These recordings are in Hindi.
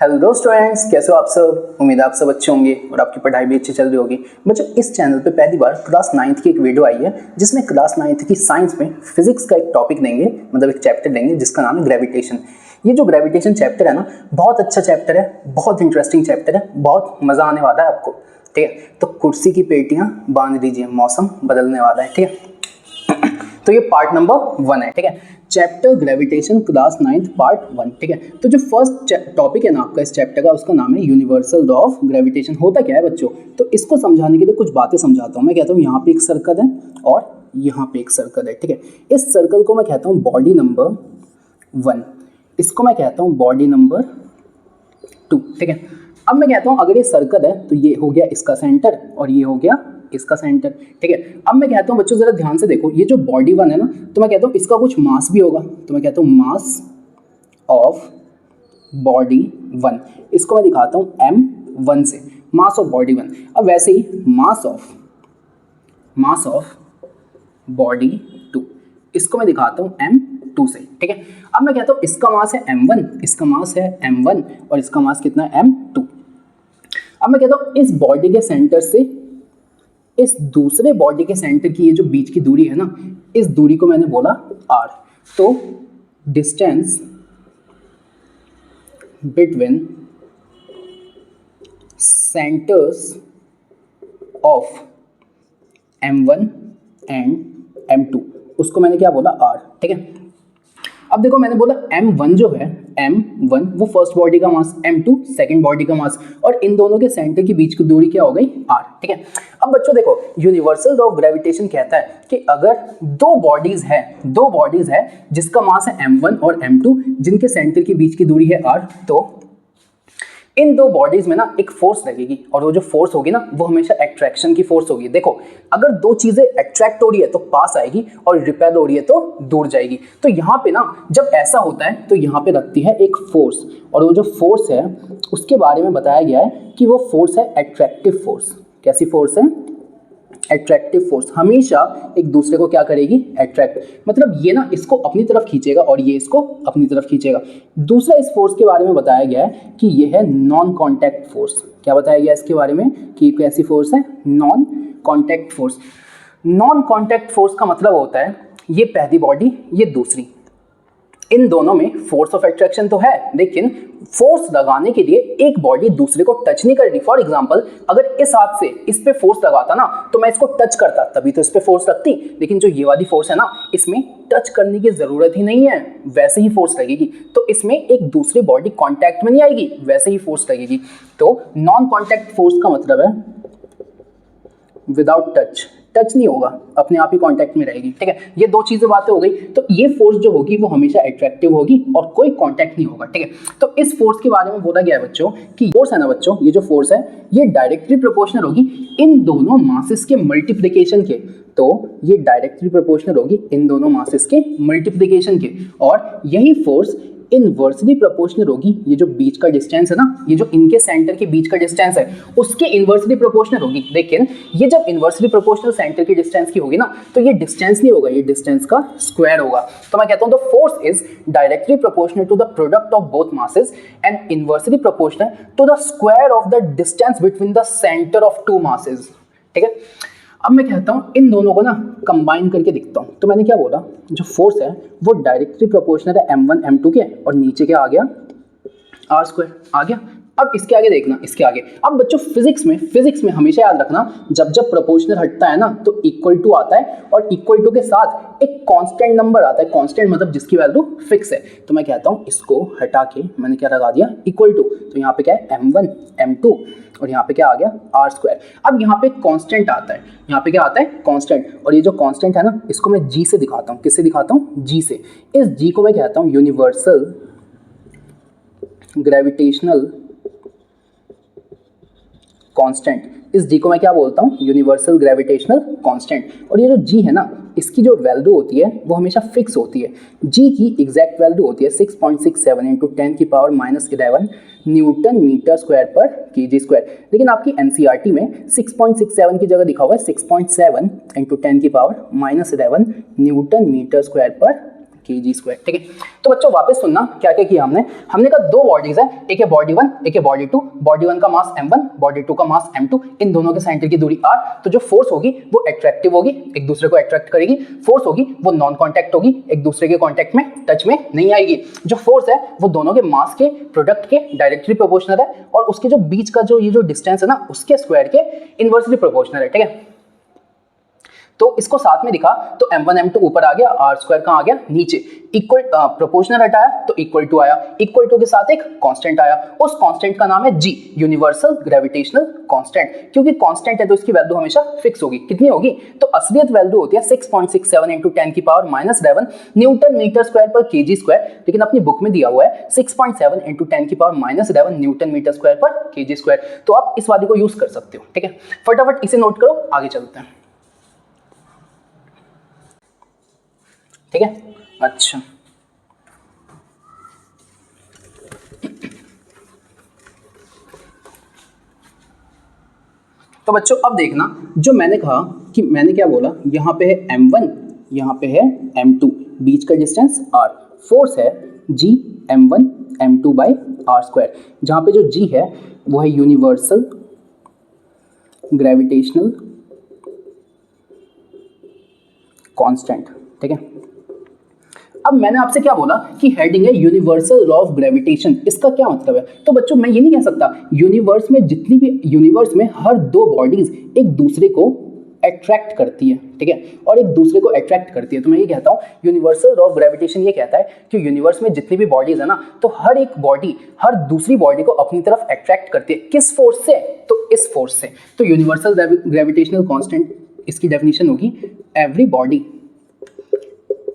हेलो स्टूडेंट्स, कैसे हो आप सब। उम्मीद है आप सब अच्छे होंगे और आपकी पढ़ाई भी अच्छी चल रही होगी। बच्चों, इस चैनल पे पहली बार क्लास 9th की एक वीडियो आई है जिसमें क्लास 9th की साइंस में फिजिक्स का एक टॉपिक लेंगे, मतलब एक चैप्टर लेंगे जिसका नाम है ग्रेविटेशन। ये जो ग्रेविटेशन चैप्टर है ना, बहुत अच्छा चैप्टर है, बहुत इंटरेस्टिंग चैप्टर है, बहुत मज़ा आने वाला है आपको। ठीक है, तो कुर्सी की पेटियाँ बांध दीजिए, मौसम बदलने वाला है। ठीक है, तो ये पार्ट नंबर 1 है। ठीक है, chapter gravitation class 9th part 1। ठीक है, तो जो फर्स्ट टॉपिक है ना आपका इस चैप्टर का, उसका नाम है यूनिवर्सल लॉ ऑफ ग्रेविटेशन। होता क्या है बच्चों, तो इसको समझाने के लिए कुछ बातें समझाता हूँ। मैं कहता हूँ यहाँ पे एक सर्कल है और यहाँ पे एक सर्कल है। ठीक है, इस सर्कल को मैं कहता हूँ बॉडी नंबर 1, इसको मैं कहता हूँ बॉडी नंबर 2। ठीक है, अब मैं कहता हूँ अगर ये सर्कल है तो ये हो गया इसका सेंटर और ये हो गया इसका सेंटर। ठीक है, अब मैं कहता हूँ बच्चों जरा ध्यान से देखो, ये जो बॉडी 1 है ना, तो मैं कहता हूँ इसका कुछ मास भी होगा, तो मैं कहता हूँ मास ऑफ बॉडी 1, इसको मैं दिखाता हूँ m1 से, मास ऑफ बॉडी 1। अब वैसे ही मास ऑफ बॉडी 2, इसको मैं दिखाता हूँ m2 से। ठीक है, अब मैं कहता हूँ इसका मास है m1, इसका मास है m1 और इसका मास कितना है m2। अब मैं कहता हूँ इस बॉडी के सेंटर से इस दूसरे बॉडी के सेंटर की ये जो बीच की दूरी है ना, इस दूरी को मैंने बोला r। तो distance between centres of m1 and m2, उसको मैंने क्या बोला r। ठीक है, अब देखो मैंने बोला m1 जो है, m1 वो फर्स्ट बॉडी का मास, m2 सेकंड बॉडी का मास, और इन दोनों के सेंटर की बीच की दूरी क्या हो गई r। ठीक है, अब बच्चों देखो यूनिवर्सल लॉ ऑफ ग्रेविटेशन कहता है कि अगर दो बॉडीज है जिसका मास है m1 और m2, जिनके सेंटर की बीच की दूरी है r, तो इन दो बॉडीज में ना एक फोर्स लगेगी और वो जो फोर्स होगी ना वो हमेशा अट्रैक्शन की फोर्स होगी। देखो अगर दो चीजें अट्रैक्ट हो रही है तो पास आएगी और रिपेल हो रही है तो दूर जाएगी। तो यहाँ पे ना जब ऐसा होता है तो यहाँ पे लगती है एक फोर्स, और वो जो फोर्स है उसके बारे में बताया गया है कि वो फोर्स है अट्रैक्टिव फोर्स। कैसी फोर्स है? Attractive force. हमेशा एक दूसरे को क्या करेगी? अट्रैक्ट, मतलब ये ना इसको अपनी तरफ खींचेगा और ये इसको अपनी तरफ खींचेगा। दूसरा इस फोर्स के बारे में बताया गया है कि ये है नॉन कॉन्टैक्ट फोर्स। क्या बताया गया इसके बारे में कि कैसी फोर्स है? Non contact force. Non contact force का मतलब होता है ये पहली बॉडी, ये दूसरी, इन दोनों में फोर्स ऑफ अट्रैक्शन तो है, लेकिन फोर्स लगाने के लिए एक बॉडी दूसरे को टच नहीं कर रही। फॉर एग्जांपल अगर इस हाथ से इस पे फोर्स लगाता ना तो मैं इसको टच करता, तभी तो इस पे फोर्स लगती, लेकिन जो ये वाली फोर्स है ना, इसमें टच करने की जरूरत ही नहीं है, वैसे ही फोर्स लगेगी। तो इसमें एक दूसरी बॉडी कॉन्टैक्ट में नहीं आएगी, वैसे ही फोर्स लगेगी। तो नॉन कॉन्टैक्ट फोर्स का मतलब है विदाउट टच नहीं होगा, अपने आप ही कांटेक्ट में रहेगी। ठीक है, ये दो चीजें बातें हो गई। तो ये फोर्स जो होगी वो हमेशा अट्रैक्टिव होगी और कोई कांटेक्ट नहीं होगा। ठीक है, तो इस फोर्स के बारे में बोला गया है बच्चों कि फोर्स है ना बच्चों, ये जो फोर्स है ये डायरेक्टली प्रोपोर्शनल होगी इन दोनों मासेस के मल्टीप्लिकेशन के। तो ये डायरेक्टली प्रोपोर्शनल होगी इन दोनों मासेस के मल्टीप्लिकेशन के, और यही फोर्स इनवर्सली प्रोपोर्शनल होगी, ये जो बीच का डिस्टेंस है ना, ये जो इनके सेंटर के बीच का डिस्टेंस है उसके इनवर्सली प्रोपोर्शनल होगी। लेकिन ये जब इनवर्सली प्रोपोर्शनल सेंटर की डिस्टेंस की होगी ना, तो ये डिस्टेंस नहीं होगा, ये डिस्टेंस का स्क्वायर होगा। तो मैं कहता हूं the force is directly proportional to the product of both masses and inversely proportional to the square of the distance between the centre of two masses. ठीक है, अब मैं कहता हूँ इन दोनों को ना कंबाइन करके दिखता हूँ। तो मैंने क्या बोला, जो फोर्स है वो डायरेक्टली प्रोपोर्शनल है m1 m2 के, और नीचे क्या आ गया? r स्क्वायर आ गया। अब इसके आगे देखना, इसके आगे अब बच्चों फिजिक्स में हमेशा याद रखना, जब प्रोपोर्शनल हटता है ना तो इक्वल टू आता है, और इक्वल टू के साथ एक कांस्टेंट नंबर आता है। कांस्टेंट मतलब जिसकी वैल्यू फिक्स है। तो मैं कहता हूँ इसको हटा के मैंने क्या लगा दिया? Equal to. तो यहाँ पे क्या है? m1 m2, और यहाँ पे क्या आ गया? r square. अब यहाँ पे कांस्टेंट आता है, यहाँ पे क्या आता है? कांस्टेंट, और ये जो कांस्टेंट है ना इसको मैं g से दिखाता हूँ। किससे दिखाता हूँ? g से। इस g को मैं कहता हूँ यूनिवर्सल ग्रेविटेशनल कांस्टेंट। इस g को मैं क्या बोलता हूँ? Universal gravitational constant. और ये जो g है ना, इसकी जो वैल्यू होती है वो हमेशा फिक्स होती है। g की एग्जैक्ट वैल्यू होती है 6.67 इंटू 10 की पावर -11 न्यूटन मीटर स्क्वायर पर केजी स्क्वायर। लेकिन आपकी एनसीईआरटी में 6.67 की जगह लिखा हुआ है 6.7 इंटू 10 की पावर -11 न्यूटन मीटर स्क्वायर पर kg²। ठीक है, तो बच्चों वापस सुनना क्या क्या किया हमने कहा दो बॉडीज है, एक है बॉडी 1 एक है बॉडी 2। बॉडी 1 का मास m1, बॉडी 2 का मास m2, इन दोनों के सेंटर की दूरी r। तो जो फोर्स होगी वो अट्रैक्टिव होगी, एक दूसरे को अट्रैक्ट करेगी। फोर्स होगी वो नॉन कॉन्टैक्ट होगी, एक दूसरे के कॉन्टैक्ट में टच में नहीं आएगी। जो फोर्स है वो दोनों के मास के प्रोडक्ट के डायरेक्टली प्रोपोर्शनल है और उसके जो बीच का जो ये जो डिस्टेंस है ना उसके स्क्वायर के इनवर्सली प्रोपोर्शनल है। ठीक है, तो इसको साथ में दिखा तो m1 m2 ऊपर आ गया, r² कहाँ आ गया नीचे। इक्वल प्रोपोर्शनल हटाया तो इक्वल टू आया, इक्वल टू के साथ एक कांस्टेंट आया, उस कांस्टेंट का नाम है g, यूनिवर्सल ग्रेविटेशनल कांस्टेंट। क्योंकि कांस्टेंट है तो इसकी वैल्यू हमेशा फिक्स होगी। कितनी होगी? तो असलियत वैल्यू होती है 6.67 × 10⁻⁻11 न्यूटन मीटर स्क्वायर पर kg², लेकिन अपनी बुक में दिया हुआ है 6.7 × 10⁻⁻11 न्यूटन मीटर स्क्वायर पर kg²। तो आप इस वाली को यूज कर सकते हो। ठीक है, फटाफट इसे नोट करो, आगे चलते हैं। ठीक है, अच्छा तो बच्चों अब देखना, जो मैंने कहा कि मैंने क्या बोला, यहाँ पे है m1 यहाँ पे है m2, बीच का डिस्टेंस r, फोर्स है g m1 m2 by r²। जहाँ पे जो g है वो है यूनिवर्सल ग्रेविटेशनल कांस्टेंट। ठीक है, अब मैंने आपसे क्या बोला कि हेडिंग है यूनिवर्सल लॉ ऑफ ग्रेविटेशन। इसका क्या मतलब है? तो बच्चों मैं ये नहीं कह सकता यूनिवर्स में जितनी भी यूनिवर्स में हर दो बॉडीज एक दूसरे को अट्रैक्ट करती है। ठीक है, और एक दूसरे को अट्रैक्ट करती है। तो मैं ये कहता हूँ यूनिवर्सल लॉ ऑफ ग्रेविटेशन ये कहता है कि यूनिवर्स में जितनी भी बॉडीज है ना, तो हर एक बॉडी हर दूसरी बॉडी को अपनी तरफ अट्रैक्ट करती है। किस फोर्स से? तो इस फोर्स से। तो यूनिवर्सल ग्रेविटेशनल कांस्टेंट इसकी डेफिनेशन होगी every body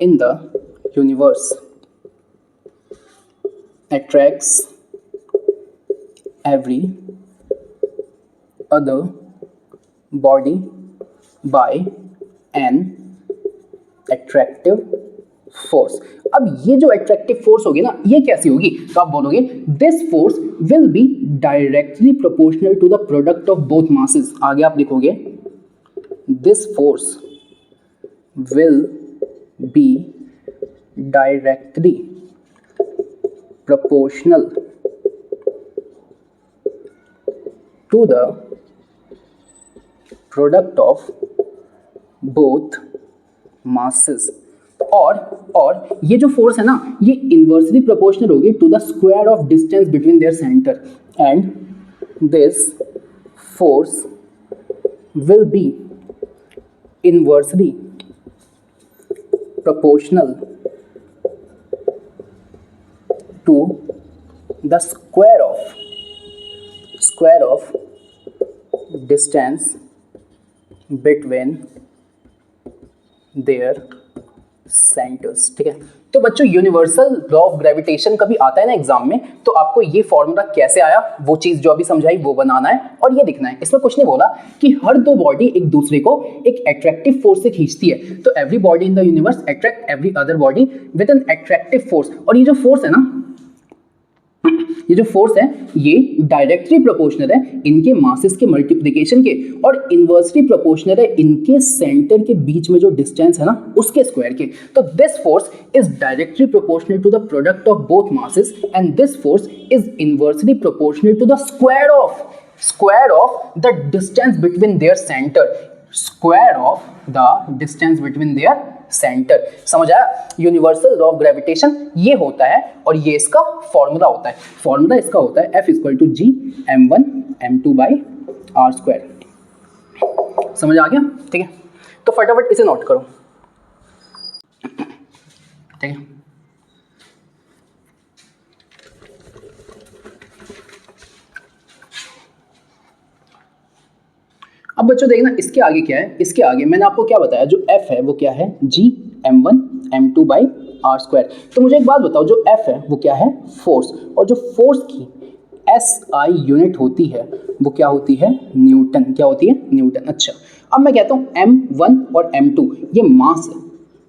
in the universe attracts every other body by an attractive force। अब ये जो attractive force होगी ना, ये कैसी होगी? तो आप बोलोगे this force will be directly proportional to the product of both masses। आगे आप लिखोगे this force will be directly proportional to the product of both masses। और ये जो फोर्स है ना, ये इनवर्सली प्रोपोर्शनल होगी to the square of distance between their centre, and this force will be inversely proportional to the square of distance between their centers। ठीक है, तो बच्चों यूनिवर्सल लॉ ऑफ ग्रेविटेशन कभी आता है ना एग्जाम में, तो आपको ये फॉर्मूला कैसे आया वो चीज जो अभी समझाई वो बनाना है और ये लिखना है। इसमें कुछ नहीं बोला कि हर दो बॉडी एक दूसरे को एक अट्रैक्टिव फोर्स से खींचती है। तो every body in the universe attract every other body with an attractive force. और ये जो फोर्स है ना, ये जो फोर्स है ये डायरेक्टली प्रोपोर्शनल है इनके मासेस के मल्टीप्लिकेशन के, और इनवर्सली प्रोपोर्शनल है इनके सेंटर के बीच में जो डिस्टेंस है ना उसके स्क्वायर के। तो this force is directly proportional to the product of both masses, and this force is inversely proportional to the square of the distance between their centre, square of the distance between their centre. समझ आया? यूनिवर्सल लॉ ऑफ ग्रेविटेशन ये होता है और ये इसका फॉर्मूला होता है। फॉर्मूला इसका होता है F = G m1 m2 by r²। समझ आ गया? ठीक है, तो फटाफट इसे नोट करो। ठीक है, अब बच्चों देखना इसके आगे क्या है। इसके आगे मैंने आपको क्या बताया, जो F है वो क्या है, G m1 m2 by r²। तो मुझे एक बात बताओ, जो F है वो क्या है, फोर्स, और जो फोर्स की SI यूनिट होती है वो क्या होती है, न्यूटन। क्या होती है, न्यूटन। अच्छा, अब मैं कहता हूँ m1 और m2 ये मास है,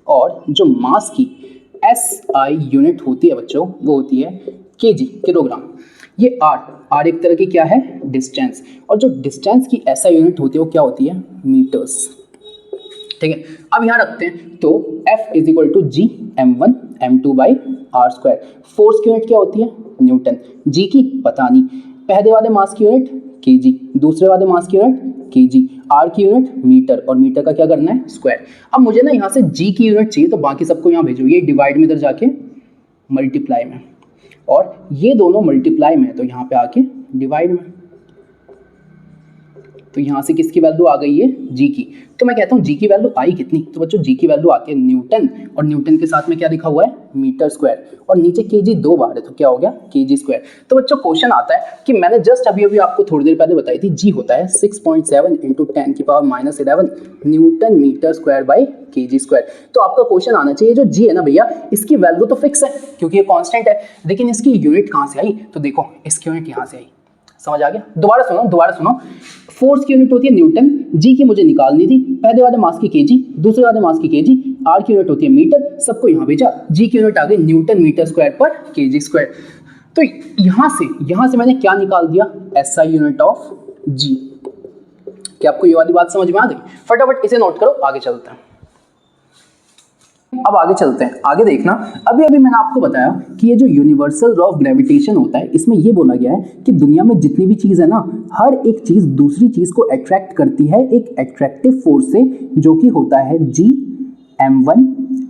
और जो मास की SI यूनिट होती है बच्चों वो होती है kg, किलोग्राम। ये r एक तरह की क्या है, डिस्टेंस, और जो डिस्टेंस की SI यूनिट होती है वो क्या होती है, मीटर्स। ठीक है, अब यहाँ रखते हैं, तो F = G m1 m2 by R square. Force की यूनिट क्या होती है? न्यूटन। जी की पता नहीं। पहले वाले मास की यूनिट केजी, दूसरे वाले मास की यूनिट केजी, आर की यूनिट मीटर, और मीटर का क्या करना है? स्क्वायर। अब मुझे ना यहाँ से जी की यूनिट चाहिए, तो बाकी सबको यहाँ भेजो, ये डिवाइड में इधर जाके मल्टीप्लाई में, और ये दोनों मल्टीप्लाई में, तो यहाँ पे आके डिवाइड में। तो यहाँ से किसकी वैल्यू आ गई है? जी की। तो मैं कहता हूँ जी की वैल्यू आई कितनी? तो बच्चों जी की वैल्यू आती है न्यूटन, और न्यूटन के साथ में क्या लिखा हुआ है? मीटर स्क्वायर, और नीचे केजी 2 बार है, तो क्या हो गया? KG square. तो बच्चों क्वेश्चन आता है कि मैंने जस्ट अभी आपको थोड़ी देर पहले बताई थी, जी होता है 6.7 × 10⁻11 newton metre square by KG square. तो आपका क्वेश्चन आना चाहिए, जो जी है ना भैया, इसकी वैल्यू तो फिक्स है क्योंकि ये कांस्टेंट है, लेकिन इसकी यूनिट कहाँ से आई? तो देखो इसकी यूनिट यहाँ से आई। समझ आ गया? दोबारा सुनो। फोर्स की यूनिट होती है न्यूटन, जी की मुझे निकालनी थी, पहले वाले मास की केजी, दूसरे वाले मास की केजी, आर की यूनिट होती है मीटर, सबको यहाँ भेजा, जी की यूनिट आ गई न्यूटन मीटर स्क्वायर पर केजी स्क्वायर। तो यहाँ से मैंने क्या निकाल दिया? एसआई यूनिट ऑफ जी। क्या आपको ये वाली बात समझ में आ गई? फटाफट इसे नोट करो, आगे चलते हैं। अब आगे चलते हैं, आगे देखना। अभी मैंने आपको बताया कि ये जो यूनिवर्सल लॉ ऑफ ग्रेविटेशन होता है, इसमें ये बोला गया है कि दुनिया में जितनी भी चीज़ है ना, हर एक चीज़ दूसरी चीज़ को अट्रैक्ट करती है एक एट्रैक्टिव फोर्स से, जो कि होता है जी m1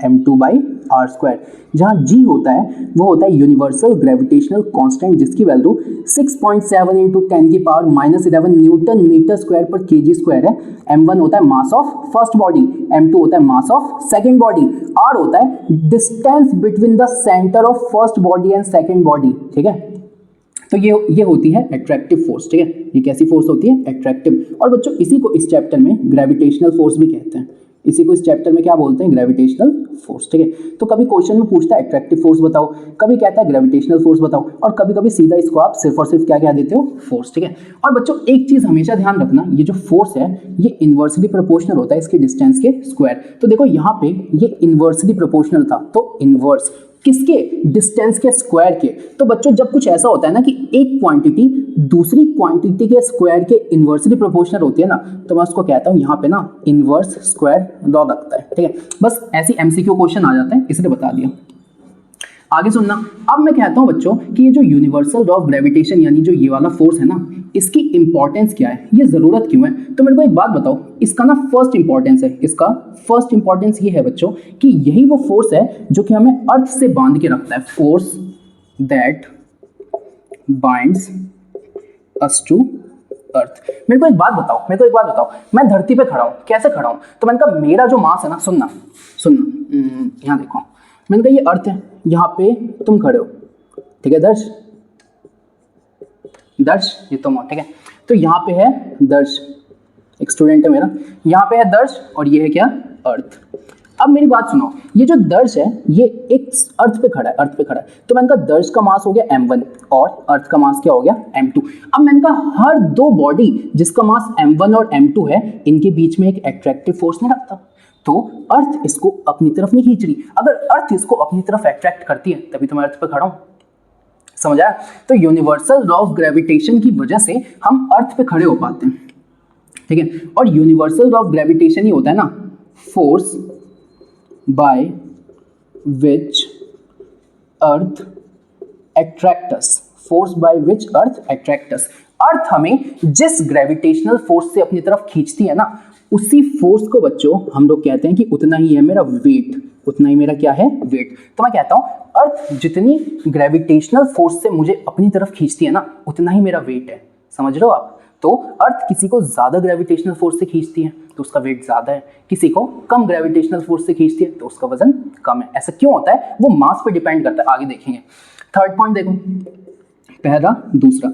m2 by R square. जहाँ जी होता है वो होता है यूनिवर्सल ग्रेविटेशनल कांस्टेंट, जिसकी वैल्यू 6.7 × 10⁻11 न्यूटन मीटर स्क्वायर पर केजी स्क्वायर है। m1 होता है mass of first body, m2 होता है mass of second body, r होता है distance between the centre of first body and second body. ठीक है, तो ये होती है एट्रैक्टिव फोर्स। ठीक है, ये कैसी फोर्स होती है? एट्रैक्टिव। और बच्चों इसी को इस चैप्टर में ग्रेविटेशनल फोर्स भी कहते हैं। इसी को इस चैप्टर में क्या बोलते हैं? Gravitational force. ठीक है, तो कभी क्वेश्चन में पूछता है एट्रैक्टिव फोर्स बताओ, कभी कहता है ग्रेविटेशनल फोर्स बताओ, और कभी कभी सीधा इसको आप सिर्फ और सिर्फ क्या कह देते हो? फोर्स। ठीक है, और बच्चों एक चीज हमेशा ध्यान रखना, ये जो फोर्स है ये इनवर्सली प्रोपोर्शनल होता है इसके डिस्टेंस के स्क्वायर। तो देखो यहाँ पे ये इनवर्सली प्रोपोर्शनल था, तो इनवर्स किसके? डिस्टेंस के स्क्वायर के। तो बच्चों जब कुछ ऐसा होता है ना कि एक क्वांटिटी दूसरी क्वांटिटी के स्क्वायर के इनवर्सली प्रोपोर्शनल होती है ना, तो मैं उसको कहता हूं यहाँ पे ना इनवर्स स्क्वायर लॉ लगता है। ठीक है, बस ऐसी एमसीक्यू क्वेश्चन आ जाते हैं, इसलिए बता दिया। आगे सुनना। अब मैं कहता हूं बच्चों कि ये जो यूनिवर्सल लॉ ऑफ ग्रेविटेशन यानी जो ये वाला फोर्स है ना, इसकी इंपॉर्टेंस क्या है? ये जरूरत क्यों है? तो मेरे को एक बात बताओ, इसका ना फर्स्ट इंपॉर्टेंस है, इसका फर्स्ट इंपॉर्टेंस ये है बच्चों कि यही वो फोर्स है जो कि हमें अर्थ से बांध के रखता है। Force that binds us to earth. मेरे को एक बात बताओ, मैं धरती पे खड़ा हूं, कैसे खड़ा हूं? तो मैंने कहा मेरा जो मास है ना, सुनना यहाँ देखो, मैंने कहा ये अर्थ है, यहाँ पे तुम खड़े हो। ठीक है दर्श ये तुम हो। ठीक है, तो यहाँ पे है दर्श, एक स्टूडेंट है मेरा, यहाँ पे है दर्श, और ये है क्या? अर्थ। अब मेरी बात सुनो, ये जो दर्श है ये एक अर्थ पे खड़ा है, तो मैंने कहा दर्श का मास हो गया m1 और अर्थ का मास क्या हो गया? m2। अब मैंने कहा हर दो बॉडी जिसका मास m1 और m2 है, इनके बीच में एक एट्रैक्टिव फोर्स नहीं रखता, तो अर्थ इसको अपनी तरफ नहीं खींच रही। अगर अर्थ इसको अपनी तरफ अट्रैक्ट करती है तभी तो मैं अर्थ पे खड़ा हूं। समझ आया? तो यूनिवर्सल लॉ ऑफ ग्रेविटेशन की वजह से हम अर्थ पे खड़े हो पाते हैं। ठीक है, और यूनिवर्सल लॉ ऑफ ग्रेविटेशन ही होता है ना force by which earth attracts, force by which earth attracts. Earth हमें जिस ग्रेविटेशनल फोर्स से अपनी तरफ खींचती है ना, उसी फोर्स को बच्चों हम लोग कहते हैं कि उतना ही है मेरा वेट, उतना ही मेरा क्या है? वेट। तो मैं कहता हूं अर्थ जितनी ग्रेविटेशनल फोर्स से मुझे अपनी तरफ खींचती है ना, उतना ही मेरा वेट है। समझ रहे हो आप? तो अर्थ किसी को ज्यादा ग्रेविटेशनल फोर्स से खींचती है तो उसका वेट ज्यादा है, किसी को कम ग्रेविटेशनल फोर्स से खींचती है तो उसका वजन कम है। ऐसा क्यों होता है? वो मास पे डिपेंड करता है। आगे देखेंगे। थर्ड पॉइंट देखो, पहला, दूसरा,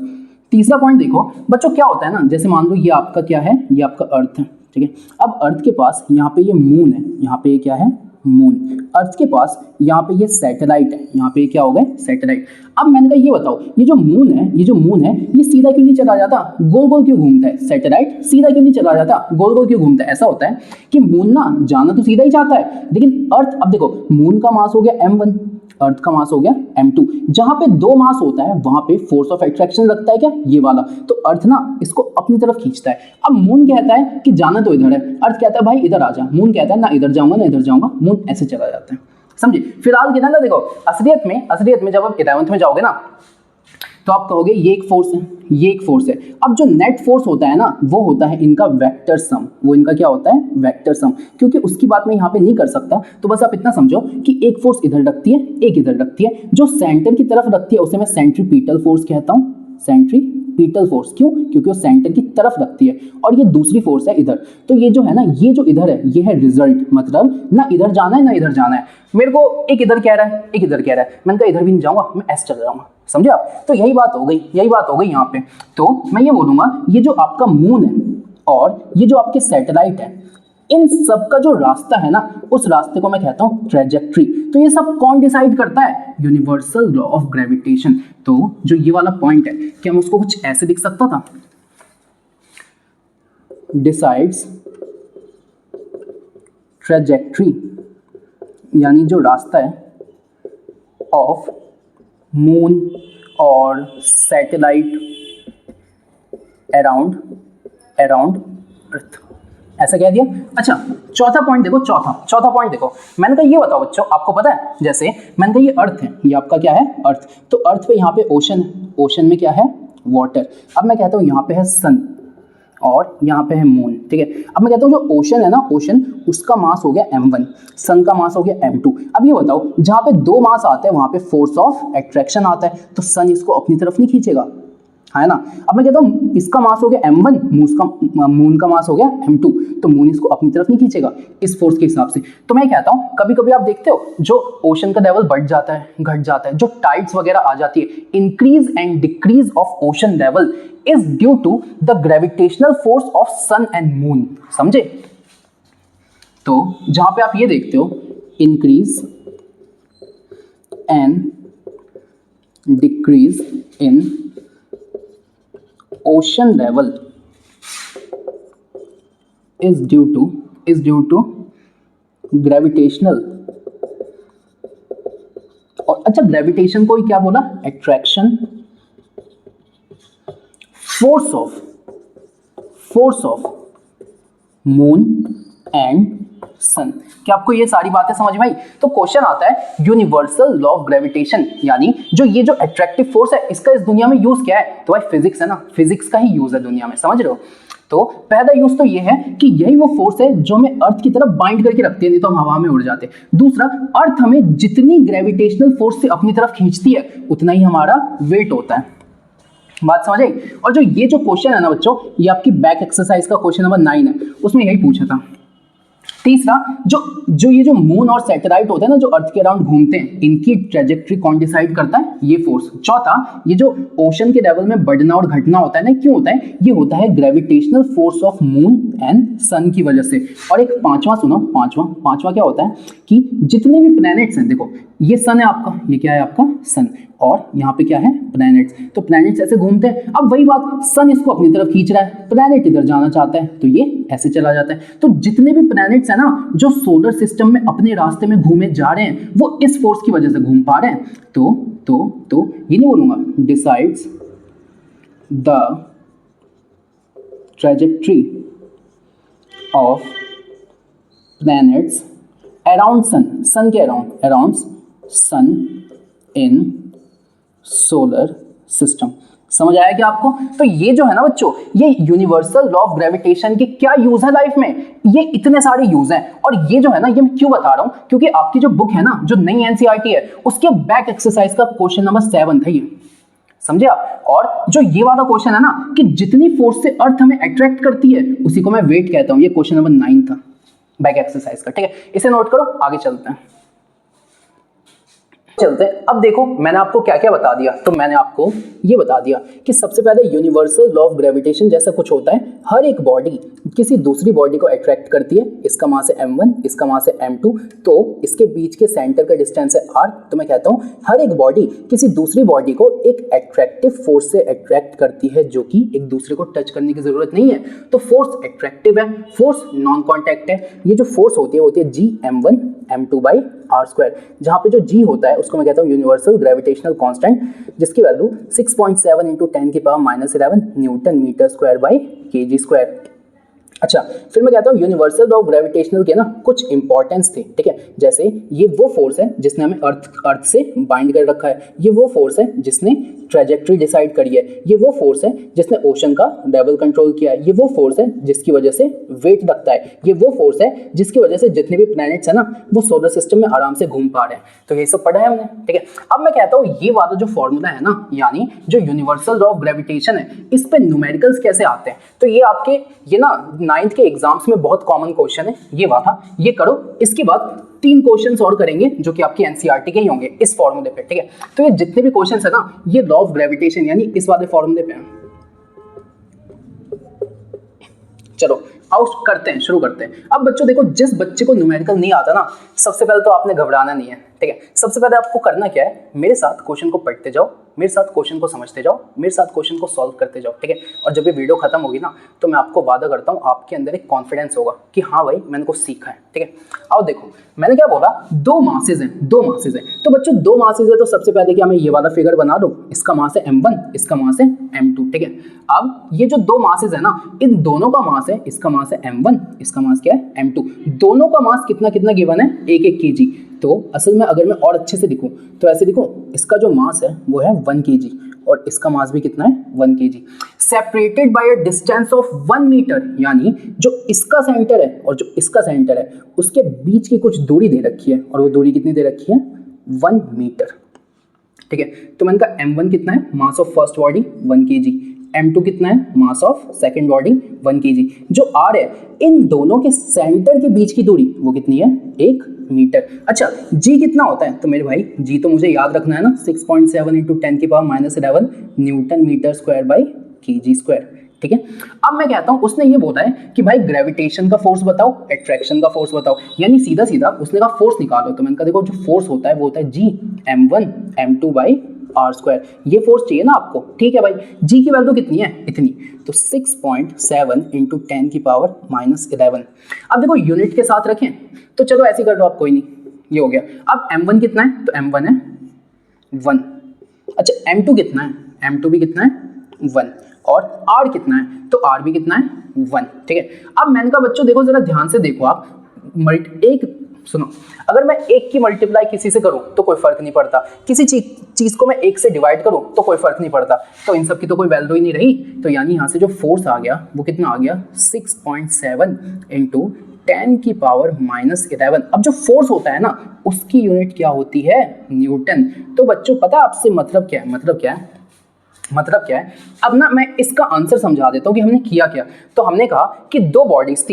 तीसरा पॉइंट देखो बच्चों। क्या होता है ना, जैसे मान लो ये आपका क्या है? ये आपका अर्थ है। ठीक है, अब अर्थ के पास यहाँ पे ये मून है, यहाँ पे ये क्या है? मून। अर्थ के पास यहाँ पे ये सैटेलाइट है, यहाँ पे क्या हो गए? सैटेलाइट। अब मैंने कहा ये बताओ, ये जो मून है ये सीधा क्यों नहीं चला जाता? गोल गोल क्यों घूमता है? सैटेलाइट सीधा क्यों नहीं चला जाता? गोल गोल क्यों घूमता है? ऐसा होता है कि मून ना जाना तो सीधा ही चाहता है, लेकिन अर्थ, अब देखो मून का मास हो गया m1, अर्थ का मास हो गया m2। जहां पे दो मास होता है वहां पे फोर्स ऑफ अट्रैक्शन लगता है क्या? ये वाला। तो अर्थ ना इसको अपनी तरफ खींचता है। अब मून कहता है कि जाना तो इधर है, अर्थ कहता है भाई इधर आ जा। मून कहता है ना इधर जाऊंगा ना इधर जाऊंगा, मून ऐसे चला जाता है। समझे। फिलहाल के ना देखो असलियत में जब आप 11th में जाओगे ना तो आप कहोगे ये एक फोर्स है, ये एक फोर्स है। अब जो नेट फोर्स होता है ना वो होता है इनका वेक्टर सम, वो इनका क्या होता है, वेक्टर सम। क्योंकि उसकी बात मैं यहाँ पे नहीं कर सकता, तो बस आप इतना समझो कि एक फोर्स इधर रखती है, एक इधर रखती है। जो सेंटर की तरफ रखती है उसे मैं सेंट्रीपिटल फोर्स कहता हूँ, सेंट्रीपिटल फोर्स। क्यों? क्योंकि वो सेंटर की तरफ रखती है। और ये दूसरी फोर्स है इधर, तो ये जो है ना, ये जो इधर है ये है रिजल्ट, मतलब ना इधर जाना है ना इधर जाना है। मेरे को एक इधर कह रहा है, एक इधर कह रहा है, मैंने कहा इधर भी नहीं जाऊंगा, मैं ऐसे चल जाऊंगा, समझे आप। तो यही बात हो गई, यही बात हो गई यहाँ पे। तो मैं ये बोलूंगा ये जो आपका मून है और ये जो आपके सैटेलाइट है, इन सब का जो रास्ता है ना उस रास्ते को मैं कहता हूँ ट्रेजेक्ट्री। तो ये सब कौन डिसाइड करता है? Universal law of gravitation. तो जो ये वाला पॉइंट है, क्या मैं उसको कुछ ऐसे लिख सकता था? डिसाइड्स ट्रेजेक्ट्री, यानी जो रास्ता है ऑफ मून और सैटेलाइट अराउंड अर्थ, ऐसा कह दिया। अच्छा चौथा पॉइंट देखो, चौथा पॉइंट देखो। मैंने कहा ये बताओ बच्चों, आपको पता है जैसे मैंने कहा ये अर्थ है, ये आपका क्या है, अर्थ। तो अर्थ पे यहाँ पे ओशन है, ओशन में क्या है, वाटर। अब मैं कहता हूँ यहाँ पे है सन और यहाँ पे है मून, ठीक है। अब मैं कहता हूँ जो ओशन है ना, ओशन उसका मास हो गया m1, सन का मास हो गया m2। अब ये बताओ जहाँ पे दो मास आते हैं वहाँ पे फोर्स ऑफ एट्रैक्शन आता है, तो सन इसको अपनी तरफ नहीं खींचेगा, है ना। अब मैं कहता हूँ इसका मास हो गया m1, मून का मास हो गया m2, तो मून इसको अपनी तरफ नहीं खींचेगा इस फोर्स के हिसाब से। तो मैं कहता हूँ कभी कभी आप देखते हो जो ओशन का लेवल बढ़ जाता है, घट जाता है, जो टाइड्स वगैरह आ जाती है, increase and decrease of ocean level is due to the gravitational force of sun and moon, समझे। तो जहां पे आप ये देखते हो increase and decrease in ocean level is due to gravitational, और अच्छा ग्रेविटेशन को ही क्या बोला, attraction, force of moon and sun. क्या आपको ये सारी बातें समझ में आई? तो क्वेश्चन आता है यूनिवर्सल लॉ ऑफ ग्रेविटेशन, यानी जो ये जो अट्रैक्टिव फोर्स है इसका इस दुनिया में यूज क्या है? तो भाई फिजिक्स है ना, फिजिक्स का ही यूज है दुनिया में, समझ रहे हो। तो पहला यूज तो ये है कि यही वो फोर्स है जो हमें अर्थ की तरफ बाइंड करके रखती है, नहीं तो हम हवा में उड़ जाते। दूसरा, अर्थ हमें जितनी ग्रेविटेशनल फोर्स से अपनी तरफ खींचती है उतना ही हमारा वेट होता है। बात समझ आई? और जो ये जो क्वेश्चन है ना बच्चों, ये आपकी बैक एक्सरसाइज का क्वेश्चन नंबर 9 है, उसमें यही पूछा था। तीसरा, जो ये जो मून और सैटेलाइट होते हैं ना जो अर्थ के अराउंड घूमते हैं, इनकी ट्रेजेक्ट्री कौन डिसाइड करता है? ये फोर्स। चौथा, ये जो ओशन के लेवल में बढ़ना और घटना होता है ना, क्यों होता है? ये होता है gravitational force of moon and sun की वजह से। और एक पांचवा सुनो, पांचवा क्या होता है कि जितने भी प्लैनेट्स हैं, देखो ये सन है आपका, ये क्या है आपका सन, और यहाँ पे क्या है प्लैनेट्स। तो प्लैनेट्स ऐसे घूमते हैं। अब वही बात, सन इसको अपनी तरफ खींच रहा है, प्लैनेट इधर जाना चाहता है तो ये ऐसे चला जाता है। तो जितने भी प्लैनेट्स है ना जो सोलर सिस्टम में अपने रास्ते में घूमे जा रहे हैं वो इस फोर्स की वजह से घूम पा रहे हैं। तो ये नहीं बोलूंगा, decides the trajectory of planets around sun, sun के around sun in solar system. समझ आया क्या आपको? तो ये जो है ना बच्चों, ये यूनिवर्सल लॉ ऑफ ग्रेविटेशन के क्या यूज है लाइफ में? ये इतने सारे यूज हैं। और ये जो है ना, ये मैं क्यों बता रहा हूं, क्योंकि आपकी जो बुक है ना, जो नई एनसीईआरटी है, उसके बैक एक्सरसाइज का क्वेश्चन नंबर 7 था ये, समझे आप। और जो ये वाला क्वेश्चन है ना कि जितनी फोर्स से अर्थ हमें अट्रैक्ट करती है उसी को मैं वेट कहता हूं, ये क्वेश्चन नंबर 9 था बैक एक्सरसाइज का, ठीक है। इसे नोट करो, आगे चलते हैं। अब देखो मैंने आपको क्या क्या बता दिया। तो मैंने आपको ये बता दिया कि सबसे पहले यूनिवर्सल लॉ ऑफ ग्रेविटेशन जैसा कुछ होता है, हर एक बॉडी किसी दूसरी बॉडी को अट्रैक्ट करती है। इसका मास है m1, इसका मास है m2, तो इसके बीच के सेंटर का डिस्टेंस है r। तो मैं कहता हूँ हर एक बॉडी किसी दूसरी बॉडी को एक अट्रैक्टिव फोर्स से अट्रैक्ट करती है, जो कि एक दूसरे को टच करने की जरूरत नहीं है। तो फोर्स अट्रैक्टिव है, फोर्स नॉन कॉन्टैक्ट है। ये जो फोर्स होती है g m1 m2 by r²। जहाँ पे जो g होता है उसको मैं कहता हूँ यूनिवर्सल ग्रेविटेशनल कांस्टेंट, जिसकी value 6.7 × 10⁻11 newton metre square by kg square. अच्छा, फिर मैं कहता हूँ यूनिवर्सल लॉ ऑफ ग्रेविटेशनल के ना कुछ इंपॉर्टेंस थे, ठीक है। जैसे ये वो फोर्स है जिसने हमें अर्थ से बाइंड कर रखा है, ये वो फोर्स है जिसने ट्रेजेक्ट्री डिसाइड करी है, ये वो फोर्स है जिसने ओशन का लेवल कंट्रोल किया है, ये वो फोर्स है जिसकी वजह से वेट लगता है, ये वो फोर्स है जिसकी वजह से जितने भी प्लैनेट्स है ना वो सोलर सिस्टम में आराम से घूम पा रहे हैं। तो ये सब पढ़ा है हमने, ठीक है। अब मैं कहता हूँ ये वाला जो फॉर्मूला है ना, यानी जो यूनिवर्सल लॉ ऑफ ग्रेविटेशन है, इस पे न्यूमेरिकल्स कैसे आते हैं, तो ये आपके ये ना 9th के एग्जाम्स में बहुत कॉमन क्वेश्चन है ये वाला, ये करो। इसके बाद 3 क्वेश्चंस और करेंगे जो कि आपके एनसीईआरटी के ही होंगे इस फॉर्मूले पे, ठीक है। तो ये जितने भी क्वेश्चंस है ना ये लॉ ऑफ ग्रेविटेशन यानी इस वाले फॉर्मूले पे हैं। चलो आओ करते हैं, शुरू करते हैं। अब बच्चों देखो, जिस बच्चे को न्यूमेरिकल नहीं आता ना, सबसे पहले तो आपने घबराना नहीं है, ठीक है। सबसे पहले आपको करना क्या है, मेरे साथ क्वेश्चन को पढ़ते जाओ, मेरे साथ क्वेश्चन को समझते जाओ, मेरे साथ क्वेश्चन को सॉल्व करते जाओ, ठीक है। और जब ये वीडियो खत्म होगी ना तो मैं आपको वादा करता हूँ आपके अंदर एक कॉन्फिडेंस होगा कि हाँ भाई मैंने कुछ सीखा है, ठीक है। आओ देखो, मैंने क्या बोला, 2 मासेज हैं, 2 मासेज हैं। तो बच्चों 2 मासेज है तो सबसे पहले क्या मैं ये वाला फिगर बना दूं, इसका मास है m1, इसका मास है m2, ठीक है। अब ये जो 2 मासेज है ना, इन दोनों का मास है, इसका मास है m1, इसका मास क्या है m2, दोनों का मास कितना कितना गिवन है, 1-1 kg। तो असल में अगर मैं और अच्छे से लिखूं तो ऐसे लिखूं, इसका जो मास है वो है 1 kg और इसका मास भी कितना है 1 kg, separated by a distance of 1 metre, यानी जो इसका सेंटर है और जो इसका सेंटर है उसके बीच की कुछ दूरी दे रखी है, और वो दूरी कितनी दे रखी है, 1 मीटर, ठीक है। तो मैंने कहा m1 कितना है, mass of first body 1 kg, m2 कितना है, mass of second body 1 kg। जो r है, इन दोनों के सेंटर के बीच की दूरी वो कितनी है, 1 मीटर। अच्छा, g कितना होता है, तो मेरे भाई g तो मुझे याद रखना है ना, 6.7 × 10⁻⁻11 newton metre square by kg square, ठीक है। अब मैं कहता हूं, उसने ये बोला है कि भाई ग्रेविटेशन का फोर्स बताओ, अट्रैक्शन का फोर्स बताओ, यानी सीधा सीधा उसने कहा फोर्स निकालो। तो मैंने कहा देखो, जो फोर्स होता है वो होता है g m1 m2 by r square, ये फोर्स चाहिए ना आपको, ठीक है भाई। g की वैल्यू कितनी है, इतनी, तो 6.7 × 10⁻11। अब देखो यूनिट के साथ रखें तो चलो ऐसे कर लो आप, कोई नहीं, ये हो गया। अब m1 कितना है, तो m1 है 1। अच्छा, m2 कितना है, m2 भी कितना है 1, और r कितना है, तो r भी कितना है 1, ठीक है। अब मैंने कहा बच्चों देखो, जरा ध्यान से देखो आप, एक सुनो, अगर मैं 1 की मल्टीप्लाई किसी से करूं तो कोई फर्क नहीं पड़ता, किसी चीज को मैं 1 से डिवाइड करूं तो कोई फर्क नहीं पड़ता, तो इन सब की तो कोई वैल्यू ही नहीं रही। तो यानी यहाँ से जो फोर्स आ गया वो कितना आ गया, 6.7 × 10⁻11। अब जो फोर्स होता है ना उसकी यूनिट क्या होती है, न्यूटन। तो बच्चों पता आपसे मतलब क्या है, मतलब क्या है, अब ना मैं इसका आंसर समझा देता हूँ कि हमने किया क्या। तो हमने कहा कि 2 बॉडीज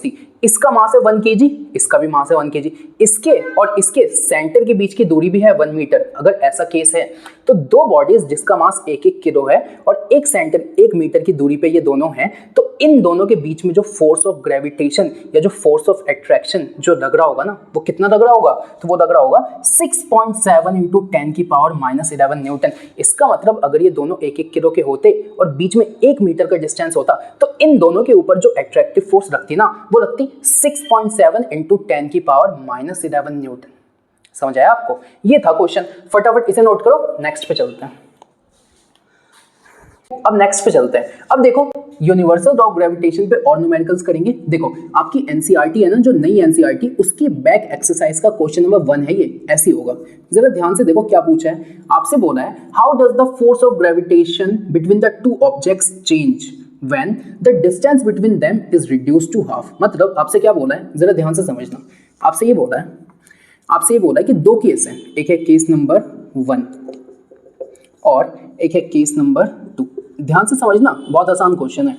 थी, इसका मास है 1 kg, इसका भी मास है 1 kg, इसके और इसके सेंटर के बीच की दूरी भी है 1 मीटर। अगर ऐसा केस है तो 2 बॉडीज जिसका मास 1-1 किलो है और एक सेंटर 1 मीटर की दूरी पे ये दोनों हैं, तो इन दोनों के बीच में जो फोर्स ऑफ ग्रेविटेशन या जो फोर्स ऑफ अट्रैक्शन जो लग रहा होगा ना, वो कितना लग रहा होगा, तो वो लग रहा होगा 6.7 × 10⁻11 न्यूटन। इसका मतलब अगर ये दोनों 1-1 किलो के होते और बीच में 1 मीटर का डिस्टेंस होता, तो इन दोनों के ऊपर जो अट्रैक्टिव फोर्स लगती ना, वो लगती 6.7 × 10⁻11 न्यूटन। समझ आया आपको, ये था क्वेश्चन। फटाफट इसे नोट करो, नेक्स्ट पे चलते हैं। अब देखो, यूनिवर्सल लॉ ऑफ ग्रेविटेशन पे और न्यूमेरिकल्स करेंगे। देखो आपकी एनसीईआरटी है ना, जो नई एनसीईआरटी, उसकी बैक एक्सरसाइज का क्वेश्चन नंबर 1 है, ये ऐसी होगा। जरा ध्यान से देखो क्या पूछा है, आपसे बोला है how does the force of gravitation between the 2 objects change when the distance between them is reduced to half। मतलब आपसे क्या बोला है, जरा ध्यान से समझना। आपसे ये बोला है कि 2 केस हैं, एक है केस नंबर 1 और एक है केस नंबर 2। ध्यान से समझना, बहुत आसान क्वेश्चन है।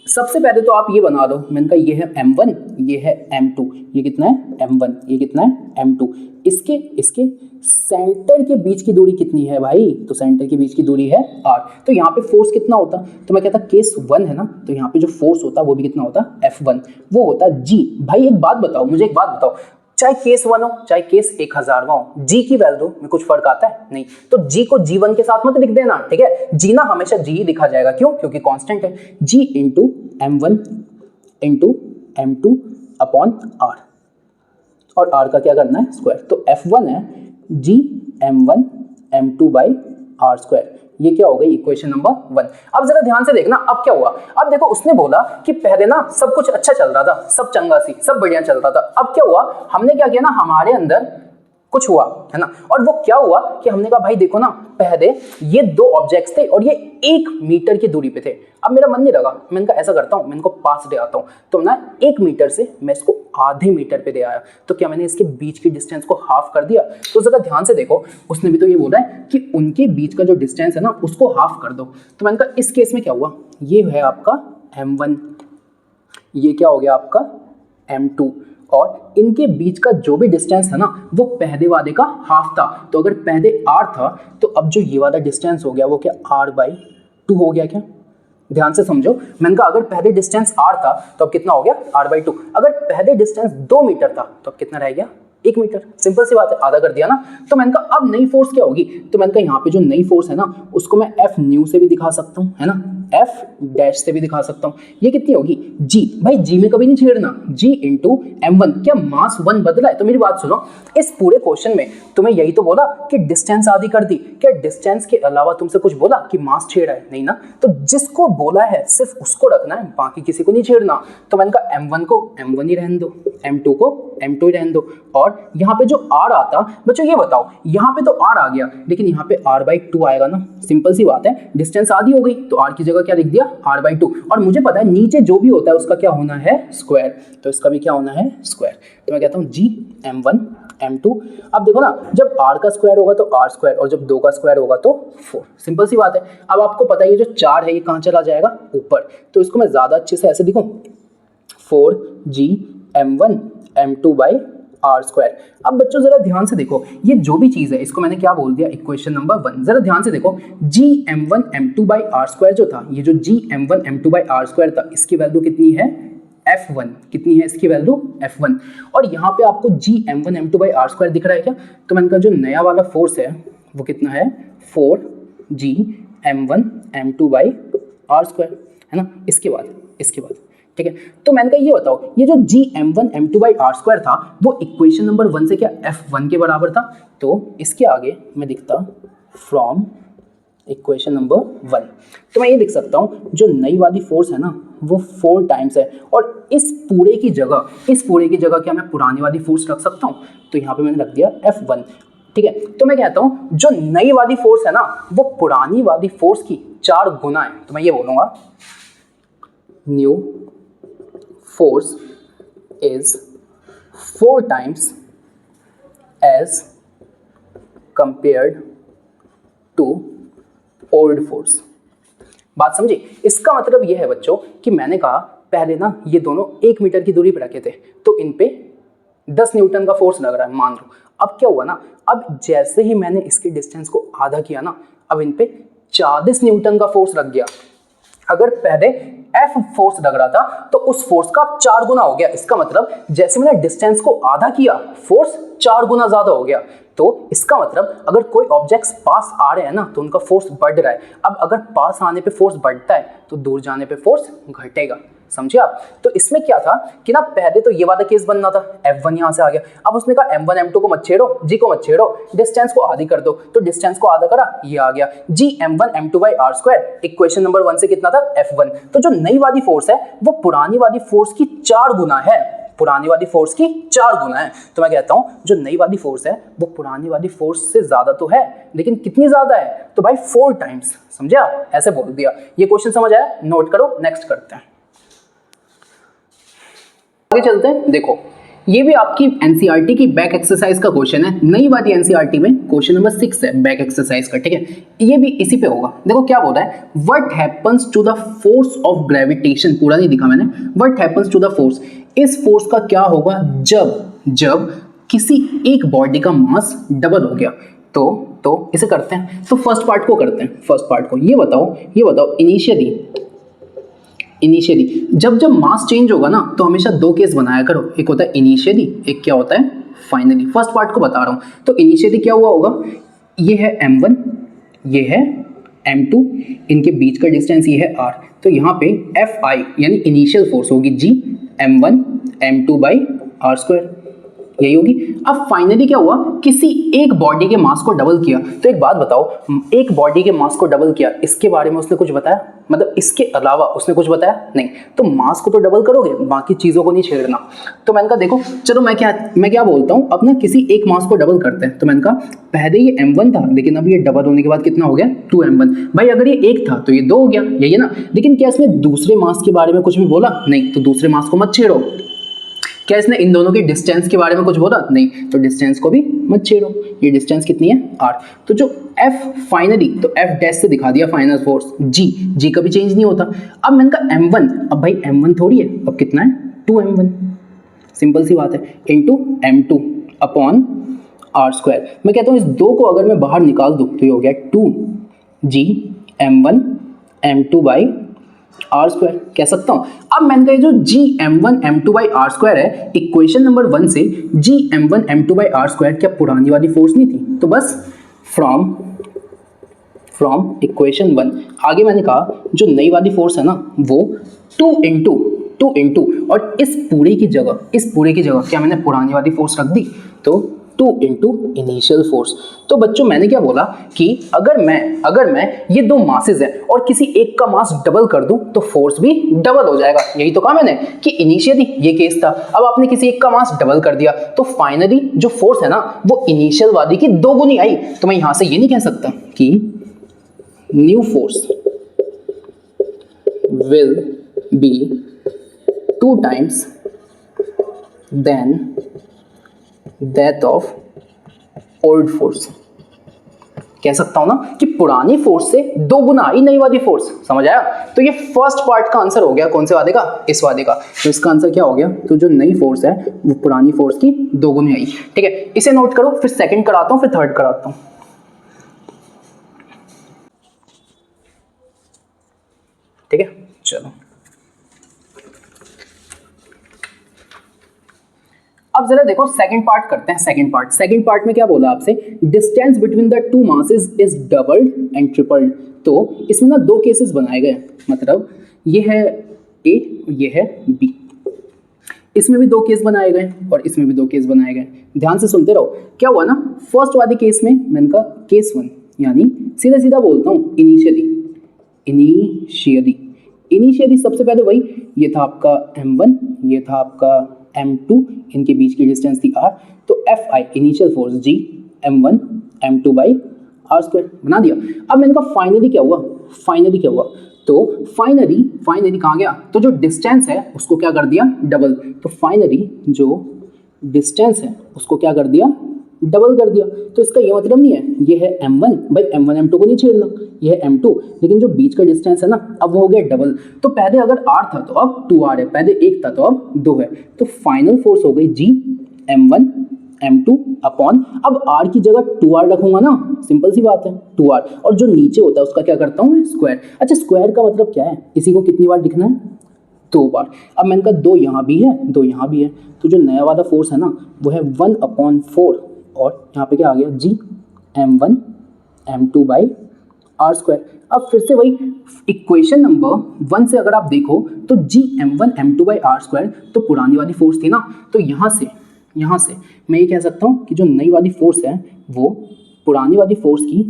सबसे पहले तो आप ये बना लो, मैंने कहा ये है m1, ये है m2, ये कितना है m1, ये कितना है m2, इसके सेंटर के बीच की दूरी कितनी है भाई, तो सेंटर के बीच की दूरी है r। तो यहाँ पे फोर्स कितना होता, तो मैं कहता केस 1 है ना, तो यहाँ पे जो फोर्स होता वो भी कितना होता, F1, वो होता g। भाई एक बात बताओ, चाहे केस 1 हो चाहे केस 1000वां हो, g की वैल्यू में कुछ फर्क आता है नहीं। तो g को g1 के साथ मत लिख देना, ठीक है। g ना हमेशा g ही लिखा जाएगा, क्यों, क्योंकि कांस्टेंट है। g × m1 × m2 upon r, और r का क्या करना है, स्क्वायर। तो F1 है g m1 m2 by r square, ये क्या हो गई इक्वेशन नंबर 1। अब जरा ध्यान से देखना अब क्या हुआ। अब देखो उसने बोला कि पहले ना सब कुछ अच्छा चल रहा था, सब चंगा सी, सब बढ़िया चल रहा था। अब क्या हुआ, हमने क्या किया ना, हमारे अंदर कुछ हुआ है ना, और वो क्या हुआ कि हमने कहा भाई देखो ना, पहले ये दो ऑब्जेक्ट्स थे और ये 1 मीटर की दूरी पे थे। अब मेरा मन नहीं लगा, मैंने कहा ऐसा करता हूँ, मैं इनको पास ले आता हूँ। तो ना 1 मीटर से मैं इसको आधे मीटर पे ले आया। तो क्या मैंने इसके बीच की डिस्टेंस को हाफ कर दिया। तो जरा ध्यान से देखो, उसने भी तो ये बोला है कि उनके बीच का जो डिस्टेंस है ना उसको हाफ कर दो। तो मैंने कहा इस केस में क्या हुआ, ये है आपका m1, ये क्या हो गया आपका m2, और इनके बीच का जो भी डिस्टेंस है ना वो पहले वाले का हाफ था। तो अगर पहले r था तो अब जो ये वाला डिस्टेंस हो गया वो क्या r/2 हो गया क्या। ध्यान से समझो, मैंने कहा अगर पहले डिस्टेंस r था तो अब कितना हो गया r/2। अगर पहले डिस्टेंस 2 मीटर था तो अब कितना रह गया 1 मीटर। सिंपल सी बात है, आधा कर दिया ना। तो मैंने कहा अब नई फोर्स क्या होगी, तो मैंने कहा यहाँ पे जो नई फोर्स है ना उसको मैं F न्यू से भी दिखा सकता हूँ, है ना, F डैश से भी दिखा सकता हूँ। ये कितनी होगी G, भाई G में कभी नहीं छेड़ना, G इंटू m1। क्या मास 1 बदला है। तो मेरी बात सुनो, इस पूरे क्वेश्चन में तुम्हें यही तो बोला कि डिस्टेंस आधी कर दी। क्या डिस्टेंस के अलावा तुमसे कुछ बोला कि मास छेड़ा है, नहीं ना। तो जिसको बोला है सिर्फ उसको रखना है, बाकी किसी को नहीं छेड़ना। तो मैंने कहा m1 को m1 ही रहने दो, m2 को m2 ही रहने दो, और यहाँ पे जो r आता, बच्चों ये बताओ यहाँ पे तो r आ गया लेकिन यहाँ पे r/2 आएगा ना। सिंपल सी बात है, डिस्टेंस आधी हो गई तो r की जगह क्या लिख दिया r/2, और मुझे पता है नीचे जो भी होता है उसका क्या होना है स्क्वायर, तो इसका भी क्या होना है स्क्वायर। तो मैं कहता हूँ g m1 m2। अब देखो ना, जब r का स्क्वायर होगा तो r स्क्वायर, और जब 2 का स्क्वायर होगा तो 4। सिंपल सी बात है। अब आपको पता है ये जो 4 है ये कहाँ चला जाएगा ऊपर, तो इसको मैं ज्यादा अच्छे से ऐसे लिखूं 4g m1 m2/r स्क्वायर। अब बच्चों जरा ध्यान से देखो, ये जो भी चीज है इसको मैंने क्या बोल दिया इक्वेशन नंबर 1। जरा ध्यान से देखो, g m1 m2/r स्क्वायर जो था, ये जो g m1 m2/r स्क्वायर था, इसकी वैल्यू कितनी है f1, कितनी है इसकी वैल्यू f1। और यहाँ पे आपको g m1 m2/r स्क्वायर दिख रहा है क्या। तो मैंने कहा जो नया वाला फोर्स है वो कितना है 4g m1 m2/r स्क्वायर, है ना। इसके बाद ठीक है। तो मैंने कहा ये बताओ, ये जो g m1 m2/r स्क्वायर था वो इक्वेशन नंबर 1 से क्या f1 के बराबर था। तो इसके आगे मैं लिखता फ्रॉम इक्वेशन नंबर 1। तो मैं ये लिख सकता हूँ जो नई वाली फोर्स है ना वो 4 टाइम्स है, और इस पूरे की जगह क्या मैं पुरानी वाली फोर्स रख सकता हूँ। तो यहाँ पे मैंने रख दिया f1, ठीक है। तो मैं कहता हूँ जो नई वाली फोर्स है ना वो पुरानी वाली फोर्स की 4 गुना है। तो मैं ये बोलूँगा new force is 4 times as compared to old force। बात समझी। इसका मतलब यह है बच्चों कि मैंने कहा पहले ना ये दोनों 1 मीटर की दूरी पर रखे थे तो इन पे 10 न्यूटन का फोर्स लग रहा है मान लो। अब क्या हुआ ना, अब जैसे ही मैंने इसके डिस्टेंस को आधा किया ना, अब इन पे 40 न्यूटन का फोर्स लग गया। अगर पहले F फोर्स लग रहा था तो उस फोर्स का 4 गुना हो गया। इसका मतलब जैसे मैंने डिस्टेंस को आधा किया फोर्स 4 गुना ज्यादा हो गया। तो इसका मतलब अगर कोई ऑब्जेक्ट्स पास आ रहे हैं ना तो उनका फोर्स बढ़ रहा है। अब अगर पास आने पे फोर्स बढ़ता है तो दूर जाने पे फोर्स घटेगा। समझे आप। तो इसमें क्या था कि ना पहले तो ये वाला केस बनना था, F1 यहाँ से आ गया। अब उसने कहा M1 M2 को मत छेड़ो, G को मत छेड़ो, डिस्टेंस को आधी कर दो। तो डिस्टेंस को आधा करा, ये आ गया G m1 m2/r square. Equation number 1 से कितना था F1। तो जो नई वाली फोर्स है वो पुरानी वाली फोर्स की 4 गुना है, पुरानी वाली फोर्स की 4 गुना है। तो मैं कहता हूं जो नई वाली फोर्स है वो पुरानी वाली फोर्स से ज्यादा तो है, लेकिन कितनी ज्यादा है तो भाई 4 टाइम्स। समझे आप, ऐसे बोल दिया। ये क्वेश्चन समझ आया, नोट करो, नेक्स्ट करते हैं, आगे चलते हैं। देखो ये भी आपकी एनसीईआरटी की बैक एक्सरसाइज का क्वेश्चन है। नई वाली एनसीईआरटी में क्वेश्चन नंबर 6 है बैक एक्सरसाइज का, ठीक है। ये भी इसी पे होगा। देखो क्या बोल रहा है, what happens to the force of gravitation, पूरा नहीं लिखा मैंने, what happens to the force, इस फोर्स का क्या होगा जब किसी एक बॉडी का मास डबल हो गया। तो इसे करते हैं। तो फर्स्ट पार्ट को करते हैं। फर्स्ट पार्ट को ये बताओ इनिशियली जब मास चेंज होगा ना तो हमेशा 2 केस बनाया करो, एक होता है इनिशियली, एक क्या होता है फाइनली। फर्स्ट पार्ट को बता रहा हूं। तो इनिशियली क्या हुआ होगा, ये है m1, ये है m2, इनके बीच का डिस्टेंस ये है r। तो यहाँ पे Fi यानी इनिशियल फोर्स होगी G m1 m2/r स्क्वायर। यही होगी। अब फाइनली क्या हुआ, किसी एक बॉडी के मास को डबल किया। तो एक बात बताओ, एक बॉडी के मास को डबल किया, इसके बारे में उसने कुछ बताया? मतलब इसके अलावा उसने कुछ बताया? नहीं। तो मास को तो डबल करोगे, बाकी चीजों को नहीं छेड़ना। तो मैंने कहा देखो चलो मैं क्या बोलता हूँ, अब ना किसी एक मास को डबल करते हैं। तो मैंने कहा पहले ये m1 था, लेकिन अब ये डबल होने के बाद कितना हो गया, 2m1। भाई अगर ये 1 था तो ये 2 हो गया, यही है ना। लेकिन क्या इसमें दूसरे मास के बारे में कुछ भी बोला? नहीं। तो दूसरे मास को मत छेड़ो। क्या इसने इन दोनों की डिस्टेंस के बारे में कुछ बोला? नहीं। तो डिस्टेंस को भी मत छेड़ो। ये डिस्टेंस कितनी है, r। तो जो f फाइनली, तो f डैश से दिखा दिया फाइनल फोर्स, g कभी चेंज नहीं होता। अब मैंने कहा m1, अब भाई m1 थोड़ी है, अब कितना है, 2m1, सिंपल सी बात है, इंटू m2 अपॉन r²। मैं कहता हूँ इस 2 को अगर मैं बाहर निकाल दूँ तो ये हो गया 2g m1 m2 by r², कह सकता हूं। अब मैंने कहा जो g m1 m2 by r² है, इक्वेशन नंबर 1 से g m1 m2 by r² क्या पुरानी वाली फोर्स नहीं थी? तो बस फ्रॉम इक्वेशन 1 आगे मैंने कहा जो नई वाली फोर्स है ना, वो 2 इंटू और इस पूरे की जगह क्या मैंने पुरानी वाली फोर्स रख दी, तो 2 इंटू इनिशियल फोर्स। तो बच्चों मैंने क्या बोला कि अगर मैं ये दो मासेस हैं और किसी एक का मास डबल कर दूं तो फोर्स भी डबल हो जाएगा। यही तो कहा मैंने कि इनिशियली ये केस था, अब आपने किसी एक का मास डबल कर दिया तो फाइनली जो फोर्स है ना वो इनिशियल वाली की 2 गुनी आई। तो मैं यहां से ये नहीं कह सकता कि new force will B 2 times than that of old force। कह सकता हूं ना कि पुरानी फोर्स से 2 गुना आई नई वाली फोर्स। समझ आया? तो ये फर्स्ट पार्ट का आंसर हो गया, कौन से वादे का, इस वादे का। तो इसका आंसर क्या हो गया, तो जो नई फोर्स है वो पुरानी फोर्स की 2 गुनी आई। ठीक है, इसे नोट करो, फिर सेकंड कराता हूं, फिर थर्ड कराता हूं। ठीक है, चलो अब जरा देखो सेकंड पार्ट करते हैं। सेकंड पार्ट में क्या बोला आपसे, distance between the two masses is doubled and tripled. तो इसमें ना 2 केसेस बनाए गए, मतलब ये है A, ये है B। इसमें भी 2 केस बनाए गए और इसमें भी 2 केस बनाए गए। ध्यान से सुनते रहो। क्या हुआ ना, फर्स्ट वाले केस में मैंने कहा केस 1, यानी सीधा बोलता हूँ इनिशियली सबसे पहले वही, ये था आपका m1, ये था आपका m2, इनके बीच की डिस्टेंस थी r। तो Fi initial force g m1 m2 by r² बना दिया। अब मैंने कहा फाइनली क्या हुआ, तो फाइनली कहाँ गया, तो जो डिस्टेंस है उसको क्या कर दिया, डबल। तो फाइनली जो डिस्टेंस है उसको क्या कर दिया, डबल कर दिया। तो इसका ये मतलब नहीं है ये है m1, भाई m1 m2 को नहीं छेड़ना, ये है m2, लेकिन जो बीच का डिस्टेंस है ना अब वो हो गया डबल। तो पहले अगर r था तो अब 2r है, पहले 1 था तो अब 2 है। तो फाइनल फोर्स हो गई g m1 m2 अपॉन, अब r की जगह 2r रखूंगा ना, सिंपल सी बात है 2r, और जो नीचे होता है उसका क्या करता हूँ मैं, स्क्वायर। अच्छा स्क्वायर का मतलब क्या है, इसी को कितनी बार लिखना है, 2 बार। अब मैंने कहा 2 यहाँ भी है 2 यहाँ भी है, तो जो नया वाला फोर्स है ना वो है 1/4, और यहाँ पे क्या आ गया g m1 m2 by r²। अब फिर से वही इक्वेशन नंबर 1 से अगर आप देखो तो g m1 m2 by r² तो पुरानी वाली फोर्स थी ना, तो यहाँ से मैं ये कह सकता हूँ कि जो नई वाली फोर्स है वो पुरानी वाली फोर्स की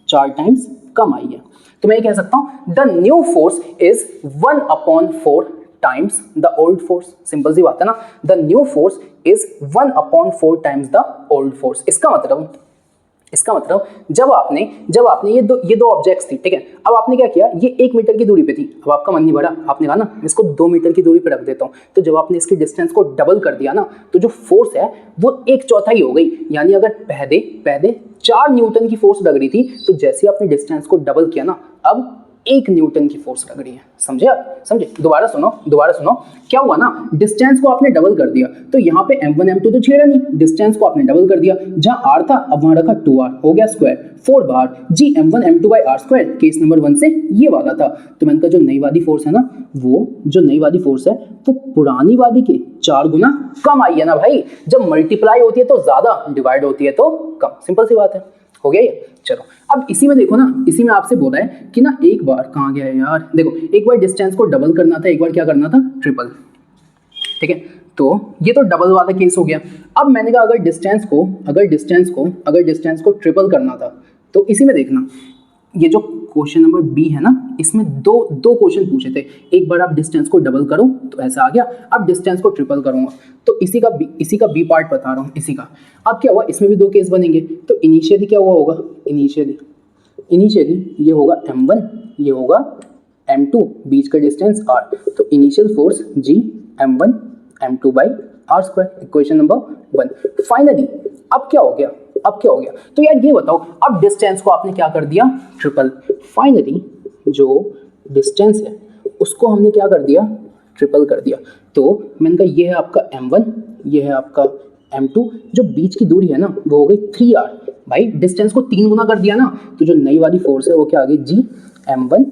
4 टाइम्स कम आई है। तो मैं ये कह सकता हूँ the new force is 1/4 times the old force. Simple सी बात है ना, the new force is 1/4 times the old force. इसका मतलब जब आपने ये दो ऑब्जेक्ट्स थी, ठीक है, अब आपने क्या किया, ये 1 मीटर की दूरी पे थी, अब आपका मन नहीं बढ़ा, आपने कहा ना मैं इसको 2 मीटर की दूरी पे रख देता हूँ। तो जब आपने इसकी डिस्टेंस को डबल कर दिया ना, तो जो फोर्स है वो 1/4 हो गई। यानी अगर पहले 4 न्यूटन की फोर्स लग रही थी, तो जैसे आपने डिस्टेंस को डबल किया ना, अब 1 न्यूटन की फोर्स लग रही है। समझे? दोबारा सुनो क्या हुआ ना, डिस्टेंस को आपने डबल कर दिया, तो यहाँ पे m1 m2 तो छेड़ा नहीं, डिस्टेंस को आपने डबल कर दिया, जहाँ r था अब वहां रखा 2r, हो गया square, 4 bar g m1 m2 by r²। Case number 1 से ये वाला था। तो मैंने कहा जो नई वाली फोर्स है ना, वो पुरानी वाली के 4 गुना कम आई है ना भाई। जब मल्टीप्लाई होती है तो ज्यादा, डिवाइड होती है तो कम, सिंपल सी बात है। हो गया ये? चलो अब इसी में देखो ना, इसी में आपसे बोला है कि ना एक बार कहाँ गया है यार, देखो एक बार डिस्टेंस को डबल करना था, एक बार क्या करना था, ट्रिपल। ठीक है, तो ये तो डबल वाला केस हो गया। अब मैंने कहा अगर डिस्टेंस को ट्रिपल करना था तो इसी में देखना, ये जो क्वेश्चन नंबर बी है ना, इसमें दो क्वेश्चन पूछे थे। एक बार आप डिस्टेंस को डबल करो तो ऐसा आ गया, अब डिस्टेंस को ट्रिपल करूंगा तो इसी का बी पार्ट बता रहा हूँ इसी का। अब क्या हुआ, इसमें भी दो केस बनेंगे। तो इनिशियली क्या हुआ होगा, इनिशियली ये होगा m1, ये होगा m2, बीच का डिस्टेंस r, तो initial force g m1 m2 by R square, equation number 1। Finally अब क्या हो गया, तो यार ये बताओ, अब डिस्टेंस को आपने क्या कर दिया, ट्रिपल। फाइनली जो डिस्टेंस है उसको हमने क्या कर दिया, ट्रिपल कर दिया। तो मैंने कहा ये है आपका m1, ये है आपका m2, जो बीच की दूरी है ना वो हो गई 3r। भाई डिस्टेंस को 3 गुना कर दिया ना, तो जो नई वाली फोर्स है वो क्या आ गई, g m1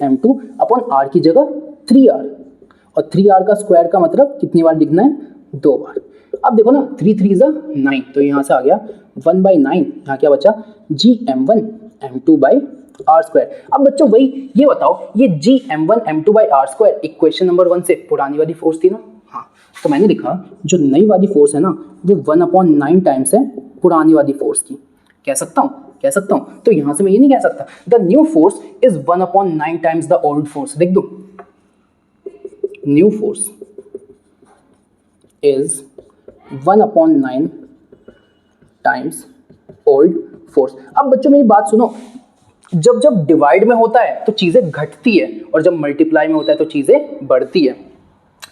m2 upon r की जगह 3r, और 3r का स्क्वायर का मतलब कितनी बार लिखना है, 2 बार। अब देखो ना 3 3 = 9, तो यहाँ से आ गया 1/9, यहाँ क्या बचा, g m1 m2 by R square. अब बच्चों वही ये बताओ, ये g m1 m2 by R square equation number 1 से पुरानी वाली फोर्स थी ना, हाँ, तो मैंने लिखा जो नई वाली फोर्स है ना वो 1/9 टाइम्स है पुरानी वाली फोर्स की। कह सकता हूँ, तो यहाँ से मैं ये नहीं कह सकता the new force is 1/9 times the old force. लिख दो, new force is 1/9 times old force. अब बच्चों मेरी बात सुनो, जब डिवाइड में होता है तो चीजें घटती है, और जब मल्टीप्लाई में होता है तो चीजें बढ़ती है।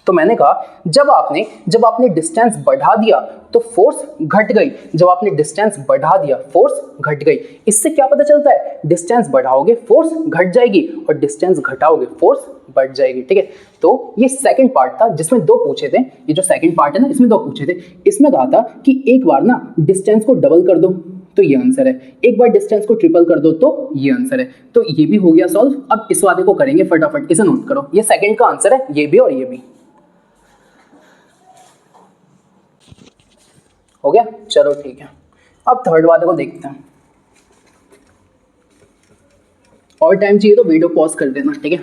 तो मैंने कहा जब आपने डिस्टेंस बढ़ा दिया तो फोर्स घट गई, जब आपने डिस्टेंस बढ़ा दिया फोर्स घट गई। इससे क्या पता चलता है, डिस्टेंस बढ़ाओगे फोर्स घट जाएगी, और डिस्टेंस घटाओगे फोर्स बढ़ जाएगी। ठीक है, तो ये सेकंड पार्ट था जिसमें दो पूछे थे। ये जो सेकंड पार्ट है ना, इसमें दो पूछे थे। इसमें कहा था कि एक बार ना डिस्टेंस को डबल कर दो तो ये आंसर है, एक बार डिस्टेंस को ट्रिपल कर दो तो ये आंसर है। तो ये भी हो गया सॉल्व। अब इस वाले को करेंगे फटाफट, इसे नोट करो, ये सेकंड का आंसर है, ये भी और ये भी हो गया। चलो ठीक है, अब थर्ड वाले को देखते हैं। और टाइम चाहिए तो वीडियो पॉज कर देना, ठीक है।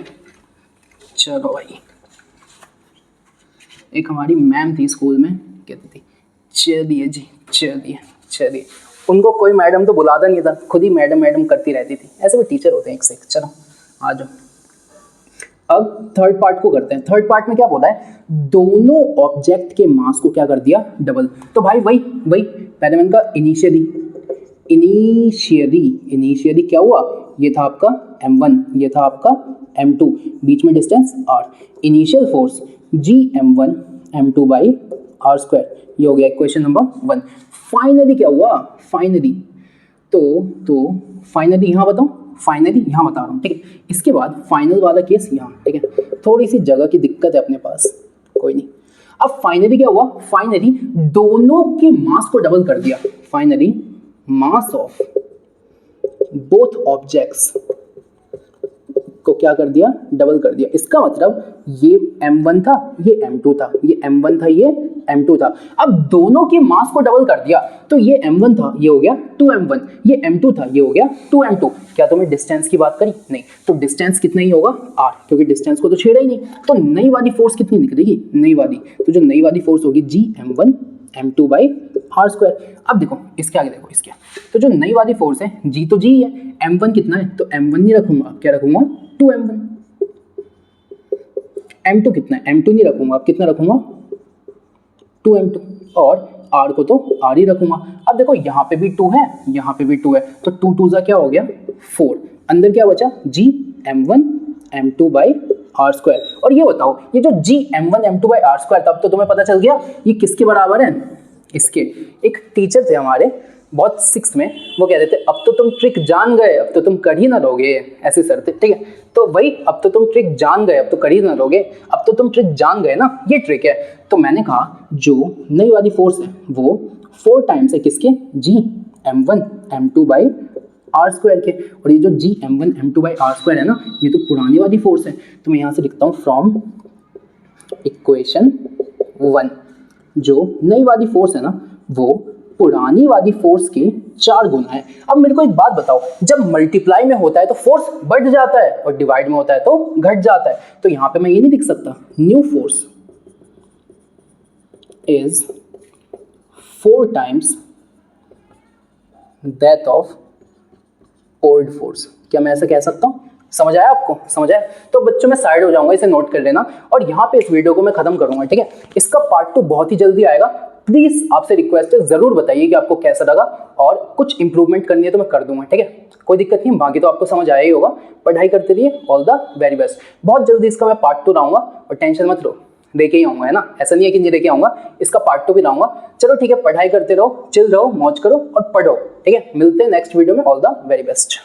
चलो भाई, एक हमारी मैम थी स्कूल में, कहती थी चलिए जी चलिए। उनको कोई मैडम तो बुलाता नहीं था, खुद ही मैडम करती रहती थी। ऐसे भी टीचर होते हैं एक से एक। चलो आ जाओ, अब थर्ड पार्ट को करते हैं। थर्ड पार्ट में क्या बोला है, दोनों ऑब्जेक्ट के मास को क्या कर दिया, डबल। तो भाई वही पहले मैंने कहा इनिशियली क्या हुआ, ये था आपका m1, ये था आपका m2, बीच में distance r। Initial force g m1 m2 by R square, ये हो गया इक्वेशन नंबर 1। फाइनली क्या हुआ, फाइनली यहाँ बताओ, फाइनली यहाँ बता रहा हूँ, ठीक है। इसके बाद फाइनल वाला केस यहाँ, ठीक है। थोड़ी सी जगह की दिक्कत है अपने पास, कोई नहीं। अब फाइनली क्या हुआ, फाइनली दोनों के मास को डबल कर दिया। Finally mass of both objects को क्या कर दिया, डबल कर दिया। इसका मतलब ये m1 था, ये m2 था, ये m1 था, ये m2 था। अब दोनों के मास को डबल कर दिया, तो ये m1 था, ये हो गया 2m1, ये m2 था, ये हो गया 2m2। क्या तुम्हें डिस्टेंस की बात करी, नहीं, तो डिस्टेंस कितना ही होगा, r, क्योंकि डिस्टेंस को तो छेड़ा ही नहीं। तो नई वाली फोर्स कितनी निकलेगी, नई वाली, तो जो नई वाली फोर्स होगी g m1 m2 by R square. अब देखो इसके आगे, देखो इसके, तो जो नई वाली फोर्स है g तो g है, m1 कितना है, तो m1 नहीं रखूंगा, क्या रखूंगा, 2m1। m2 कितना है, m2 नहीं रखूंगा, अब कितना रखूंगा, 2m2, और r को तो r ही रखूंगा। अब देखो यहाँ पे भी 2 है, यहाँ पे भी 2 है, तो 2 2 जा क्या हो गया 4, अंदर क्या बचा g m1 m2 by R square. और ये बताओ, ये जो g m1 m2 by R square, तब तो तुम्हें पता चल गया ये किसके बराबर है, इसके। एक टीचर थे हमारे बहुत 6th में, वो कहते थे अब तो तुम ट्रिक जान गए, अब तो तुम कर ही ना लोगे, ऐसे सर थे, ठीक है। तो वही, अब तो तुम ट्रिक जान गए, अब तो कर ही ना लोगे, अब तो तुम ट्रिक जान गए ना, ये ट्रिक है। तो मैंने कहा जो नई वाली फोर्स है वो 4 टाइम्स है किसके, g m1 m2 by R square के, और ये जो g m1 m2 by R square है ना, ये तो पुरानी वाली फोर्स है। तो मैं यहाँ से लिखता हूँ फ्रॉम इक्वेशन 1, जो नई वाली फोर्स है ना वो पुरानी वाली फोर्स के 4 गुना है। अब मेरे को एक बात बताओ, जब मल्टीप्लाई में होता है तो फोर्स बढ़ जाता है, और डिवाइड में होता है तो घट जाता है। तो यहाँ पे मैं ये नहीं लिख सकता new force is 4 times that of old force। क्या मैं ऐसा कह सकता हूँ? समझ आया आपको? समझ आया? तो बच्चों मैं साइड हो जाऊंगा, इसे नोट कर लेना और यहाँ पे इस वीडियो को मैं खत्म करूंगा, ठीक है। इसका पार्ट 2 बहुत ही जल्दी आएगा। प्लीज आपसे रिक्वेस्ट है, जरूर बताइए कि आपको कैसा लगा और कुछ इंप्रूवमेंट करनी है तो मैं कर दूंगा, ठीक है। कोई दिक्कत नहीं, बाकी तो आपको समझ आया ही होगा। पढ़ाई करते रहिए, ऑल द वेरी बेस्ट। बहुत जल्दी इसका मैं पार्ट 2 लाऊंगा और टेंशन मत लो, लेके ही आऊंगा, है ना। ऐसा नहीं है कि नहीं लेके आऊंगा, इसका पार्ट 2 भी लाऊंगा। चलो ठीक है, पढ़ाई करते रहो, चिल रहो, मौज करो और पढ़ो, ठीक है। मिलते हैं नेक्स्ट वीडियो में। All the very best.